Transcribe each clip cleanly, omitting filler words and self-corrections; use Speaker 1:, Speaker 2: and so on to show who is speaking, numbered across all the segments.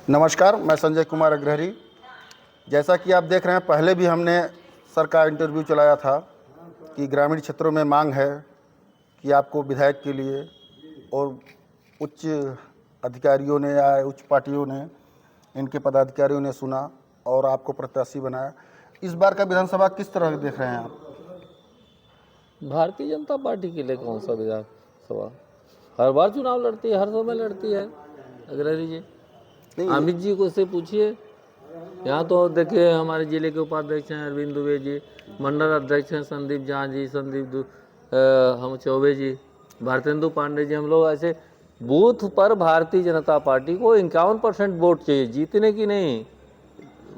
Speaker 1: नमस्कार, मैं संजय कुमार अग्रहरी। जैसा कि आप देख रहे हैं, पहले भी हमने सर का इंटरव्यू चलाया था कि ग्रामीण क्षेत्रों में मांग है कि आपको विधायक के लिए और उच्च अधिकारियों ने या उच्च पार्टियों ने, इनके पदाधिकारियों ने सुना और आपको प्रत्याशी बनाया। इस बार का विधानसभा किस तरह देख रहे हैं आप?
Speaker 2: भारतीय जनता पार्टी के लिए कौन सा विधानसभा? हर बार चुनाव लड़ती है, हर समय लड़ती है अग्रहरी जी। अमित जी को से पूछिए। यहाँ तो देखिए हमारे जिले के उपाध्यक्ष हैं अरविंद दुबे जी, मंडल अध्यक्ष हैं संदीप जहाँ जी, हम चौबे जी, भारतेंदु पांडे जी। हम लोग ऐसे बूथ पर भारतीय जनता पार्टी को 51% वोट चाहिए, जीतने की नहीं,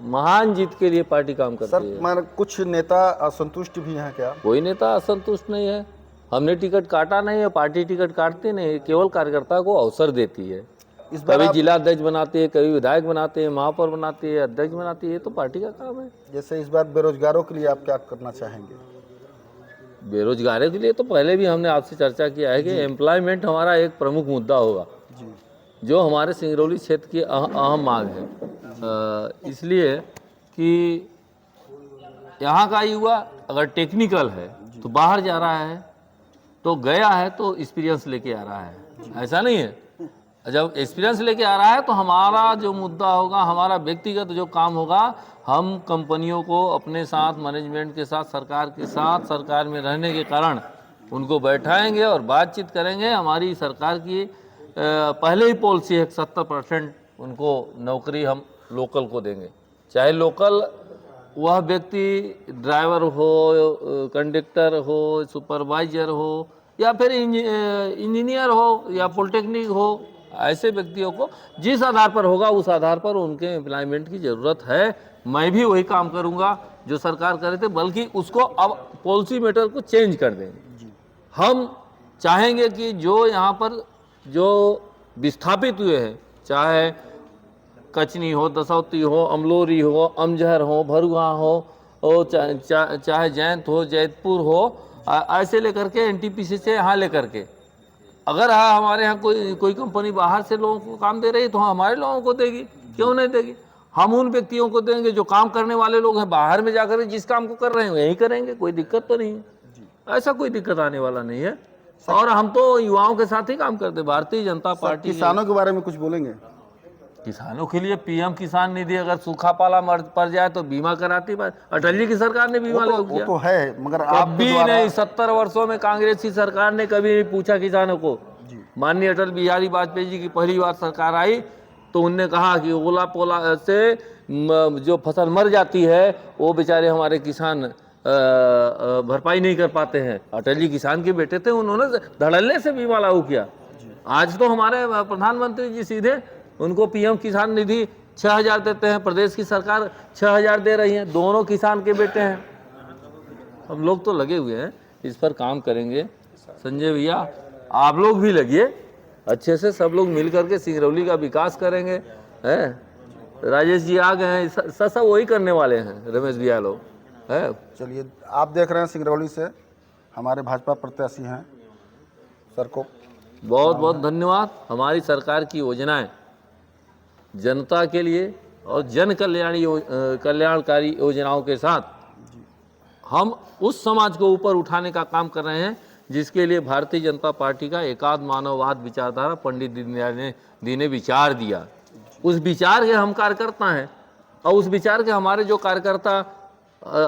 Speaker 2: महान जीत के लिए पार्टी काम करती है।
Speaker 1: सर, कुछ नेता असंतुष्ट भी हैं क्या?
Speaker 2: कोई नेता असंतुष्ट नहीं है। हमने टिकट काटा नहीं है, पार्टी टिकट काटती नहीं, केवल कार्यकर्ता को अवसर देती है।
Speaker 1: इस बार
Speaker 2: कभी जिला अध्यक्ष बनाती है, कभी विधायक बनाती है, महापौर बनाती है, अध्यक्ष बनाती है, ये तो पार्टी का काम है।
Speaker 1: जैसे इस बार बेरोजगारों के लिए आप क्या करना चाहेंगे?
Speaker 2: बेरोजगारों के लिए तो पहले भी हमने आपसे चर्चा किया है कि एम्प्लॉयमेंट हमारा एक प्रमुख मुद्दा होगा, जो हमारे सिंगरौली क्षेत्र की अहम मांग है। इसलिए कि यहाँ का युवा अगर टेक्निकल है तो बाहर जा रहा है, तो गया है तो एक्सपीरियंस लेके आ रहा है। ऐसा नहीं है, जब एक्सपीरियंस लेके आ रहा है तो हमारा जो मुद्दा होगा, हमारा व्यक्तिगत जो काम होगा, हम कंपनियों को अपने साथ, मैनेजमेंट के साथ, सरकार के साथ, सरकार में रहने के कारण उनको बैठाएंगे और बातचीत करेंगे। हमारी सरकार की पहले ही पॉलिसी है 70% उनको नौकरी हम लोकल को देंगे। चाहे लोकल वह व्यक्ति ड्राइवर हो, कंडक्टर हो, सुपरवाइजर हो, या फिर इंजीनियर हो या पॉलिटेक्निक हो, ऐसे व्यक्तियों को जिस आधार पर होगा उस आधार पर उनके एम्प्लॉयमेंट की ज़रूरत है। मैं भी वही काम करूंगा जो सरकार करे थे, बल्कि उसको अब पॉलिसी मैटर को चेंज कर देंगे। हम चाहेंगे कि जो यहाँ पर जो विस्थापित हुए हैं, चाहे कचनी हो, दसौती हो, अमलोरी हो, अमजहर हो, भरुआ हो, चाहे जयंत हो, जैतपुर हो, ऐसे लेकर के एनटीपीसी से यहाँ लेकर के, अगर हमारे यहाँ कोई कंपनी बाहर से लोगों को काम दे रही है तो हमारे लोगों को देगी, क्यों नहीं देगी? हम उन व्यक्तियों को देंगे जो काम करने वाले लोग हैं, बाहर में जाकर जिस काम को कर रहे हैं यही करेंगे, कोई दिक्कत तो नहीं है। ऐसा कोई दिक्कत आने वाला नहीं है। और हम तो युवाओं के साथ ही काम करते। भारतीय जनता पार्टी
Speaker 1: किसानों के बारे में कुछ बोलेंगे?
Speaker 2: किसानों के लिए पीएम किसान निधि, अगर सूखा पाला पड़ जाए तो बीमा कराती है। अटल जी की सरकार ने बीमा लागू किया।
Speaker 1: वो तो है, मगर आप
Speaker 2: कभी नहीं, 70 वर्षों में कांग्रेसी सरकार ने कभी नहीं पूछा किसानों को। माननीय अटल बिहारी वाजपेयी जी की पहली बार सरकार आई तो उनने कहा कि ओला पोला से जो फसल मर जाती है वो बेचारे हमारे किसान भरपाई नहीं कर पाते हैं। अटल जी किसान के बेटे थे, उन्होंने धड़ल्ले से बीमा लागू किया। आज तो हमारे प्रधानमंत्री जी सीधे उनको पीएम किसान निधि 6000 देते हैं, प्रदेश की सरकार 6000 दे रही है, दोनों किसान के बेटे हैं। हम लोग तो लगे हुए हैं, इस पर काम करेंगे। संजय भैया, आप लोग भी लगिए अच्छे से, सब लोग मिल करके सिंगरौली का विकास करेंगे। हैं, राजेश जी आ गए हैं, सब वही करने वाले हैं, रमेश भैया लोग है।
Speaker 1: चलिए, आप देख रहे हैं सिंगरौली से हमारे भाजपा प्रत्याशी हैं, सर को
Speaker 2: बहुत बहुत धन्यवाद। हमारी सरकार की योजनाएं जनता के लिए और जन कल्याणकारी योजनाओं के साथ हम उस समाज को ऊपर उठाने का काम कर रहे हैं जिसके लिए भारतीय जनता पार्टी का एकात्म मानववाद विचारधारा पंडित दीनदयाल जी ने विचार दिया। उस विचार के हम कार्यकर्ता हैं और उस विचार के हमारे जो कार्यकर्ता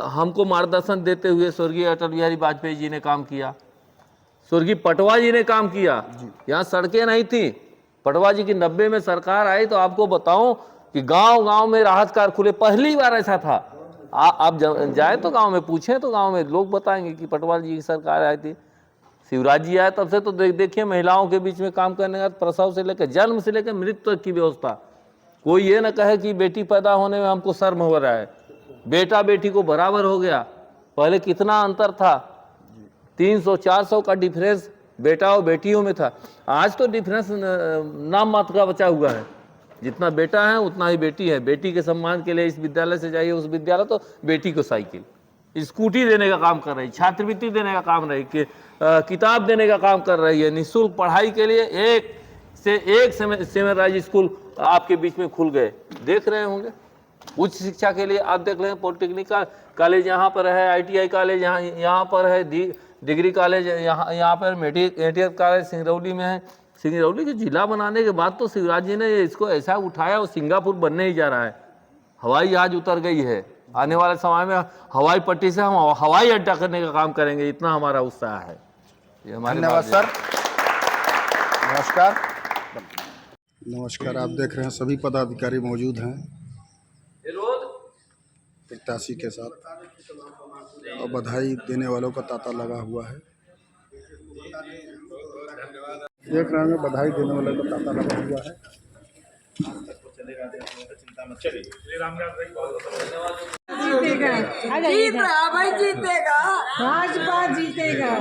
Speaker 2: हमको मार्गदर्शन देते हुए स्वर्गीय अटल बिहारी वाजपेयी जी ने काम किया, स्वर्गीय पटवा जी ने काम किया। यहाँ सड़कें नहीं थी, पटवा जी की 90 में सरकार आई तो आपको बताऊं कि गांव-गांव में राहत कार खुले। पहली बार ऐसा था। आप जाए तो गांव में पूछें तो गांव में लोग बताएंगे कि पटवा जी की सरकार आई थी। शिवराज जी आए तब से तो देखिए महिलाओं के बीच में काम करने का, प्रसव से लेकर जन्म से लेकर मृत्यु तक की व्यवस्था। कोई ये ना कहे कि बेटी पैदा होने में हमको शर्म हो रहा है, बेटा बेटी को बराबर हो गया। पहले कितना अंतर था, 300-400 का डिफरेंस बेटा और बेटियों में था। आज तो डिफरेंस नाम मात्र का बचा हुआ है, जितना बेटा है उतना ही बेटी है। बेटी के सम्मान के लिए इस विद्यालय से जाइए उस विद्यालय, तो बेटी को साइकिल, स्कूटी देने का काम कर रही, छात्रवृत्ति देने का काम रही, किताब देने का काम कर रही है, निःशुल्क पढ़ाई के लिए से एक सेमेराइज स्कूल आपके बीच में खुल गए, देख रहे होंगे। उच्च शिक्षा के लिए आप देख रहे हैं पॉलिटेक्निकल कॉलेज यहाँ पर है, ITI कॉलेज यहाँ पर है, डिग्री कॉलेज यहाँ पर, मेडिकल कॉलेज सिंगरौली में है। सिंगरौली को जिला बनाने के बाद तो शिवराज जी ने इसको ऐसा उठाया, और सिंगापुर बनने ही जा रहा है। हवाई जहाज उतर गई है, आने वाले समय में हवाई पट्टी से हम हवाई अड्डा करने का काम करेंगे, इतना हमारा उत्साह है। ये हमारे
Speaker 1: धन्यवाद सर। नमस्कार।
Speaker 3: नमस्कार। आप देख रहे हैं सभी पदाधिकारी मौजूद हैं प्रत्याशी के साथ, और बधाई देने वालों का तांता लगा हुआ है। देख रहे हैं बधाई देने वालों का तांता लगा हुआ है।
Speaker 4: जीतेगा, भाई जीतेगा, भाजपा जीतेगा।